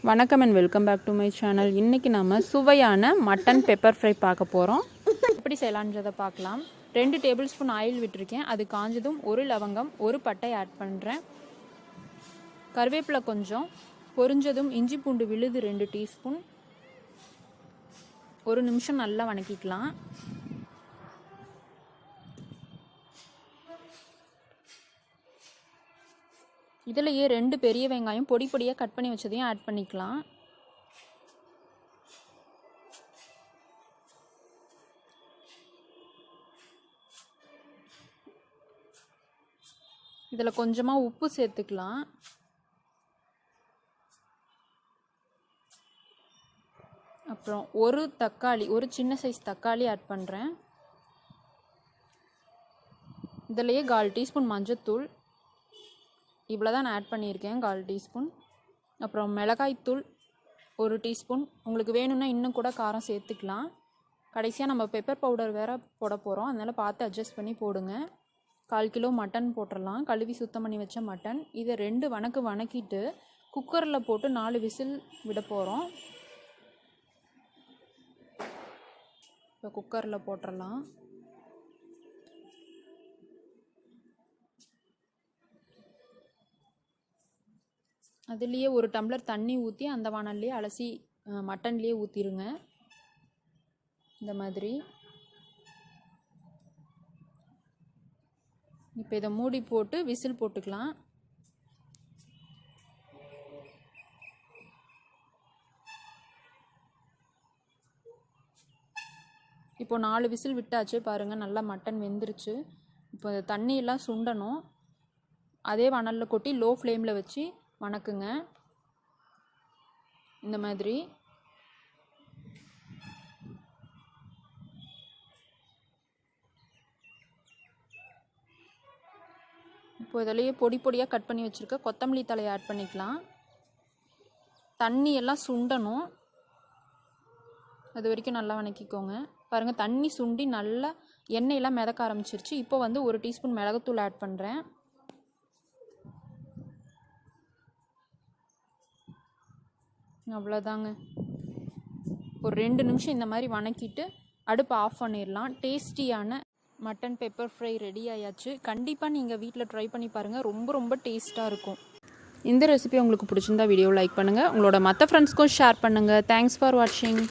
வணக்கம் and welcome back to my channel. இன்றைக்கி நம்ம சுவையான மட்டன் பெப்பர் ஃப்ரை பார்க்க போகிறோம். எப்படி செய்யலான்றதை பார்க்கலாம். 2 டேபிள் ஸ்பூன் ஆயில் விட்டுருக்கேன். அது காஞ்சதும் 1 லவங்கம் 1 பட்டை ஆட் பண்ணுறேன். கருவேப்பிலை கொஞ்சம் பொரிஞ்சதும் இஞ்சி பூண்டு விழுது 2 டீஸ்பூன். 1 நிமிஷம் நல்லா வணக்கிக்கலாம். இதிலேயே 2 பெரிய வெங்காயம் பொடி பொடியாக கட் பண்ணி வச்சதையும் ஆட் பண்ணிக்கலாம். இதில் கொஞ்சமாக உப்பு சேர்த்துக்கலாம். அப்புறம் ஒரு சின்ன சைஸ் தக்காளி ஆட் பண்ணுறேன். இதிலேயே 1/4 டீஸ்பூன் மஞ்சத்தூள், இவ்வளோ தான் நான் ஆட் பண்ணியிருக்கேன், 1/4 டீஸ்பூன். அப்புறம் மிளகாய்த்தூள் 1 டீஸ்பூன். உங்களுக்கு வேணும்னா இன்னும் கூட காரம் சேர்த்துக்கலாம். கடைசியாக நம்ம பெப்பர் பவுடர் வேறு போட போகிறோம், அதனால் பார்த்து அட்ஜஸ்ட் பண்ணி போடுங்க. 1/4 கிலோ மட்டன் போட்டுடலாம், கழுவி சுத்தம் பண்ணி வச்ச மட்டன். இதை 2 வணக்கிட்டு குக்கரில் போட்டு 4 விசில் விட போகிறோம். இப்போ குக்கரில் போட்டுடலாம். அதுலேயே 1 டம்ளர் தண்ணி ஊற்றி அந்த வானல்லையே அலசி மட்டன்லேயே ஊற்றிடுங்க. இந்த மாதிரி. இப்போ இதை மூடி போட்டு விசில் போட்டுக்கலாம். இப்போ 4 விசில் விட்டாச்சு பாருங்கள், நல்லா மட்டன் வெந்துருச்சு. இப்போ தண்ணியெல்லாம் சுண்டணும். அதே வானலில் கொட்டி லோ ஃப்ளேமில் வச்சு வணக்குங்க. இந்த மாதிரி. இப்போ இதிலேயே பொடி பொடியாக கட் பண்ணி வச்சுருக்க கொத்தமல்லி தழையை ஆட் பண்ணிக்கலாம். தண்ணி எல்லாம் சுண்டணும், அது வரைக்கும் நல்லா வணக்கிக்கோங்க. பாருங்கள், தண்ணி சுண்டி நல்லா எண்ணெயெல்லாம் மிதக்க ஆரம்பிச்சிருச்சு. இப்போ 1 டீஸ்பூன் மிளகுத்தூள் ஆட் பண்ணுறேன். அவ்வளோதாங்க. ஒரு 2 நிமிஷம் இந்த மாதிரி வணக்கிட்டு அடுப்பை ஆஃப் பண்ணிடலாம். டேஸ்டியான மட்டன் பெப்பர் ஃப்ரை ரெடி ஆயாச்சு. கண்டிப்பாக நீங்கள் வீட்டில் ட்ரை பண்ணி பாருங்கள், ரொம்ப டேஸ்ட்டாக இருக்கும். இந்த ரெசிபி உங்களுக்கு பிடிச்சிருந்தா வீடியோ லைக் பண்ணுங்கள், உங்களோட மற்ற ஃப்ரெண்ட்ஸ்க்கும் ஷேர் பண்ணுங்கள். தேங்க்ஸ் ஃபார் வாட்சிங்.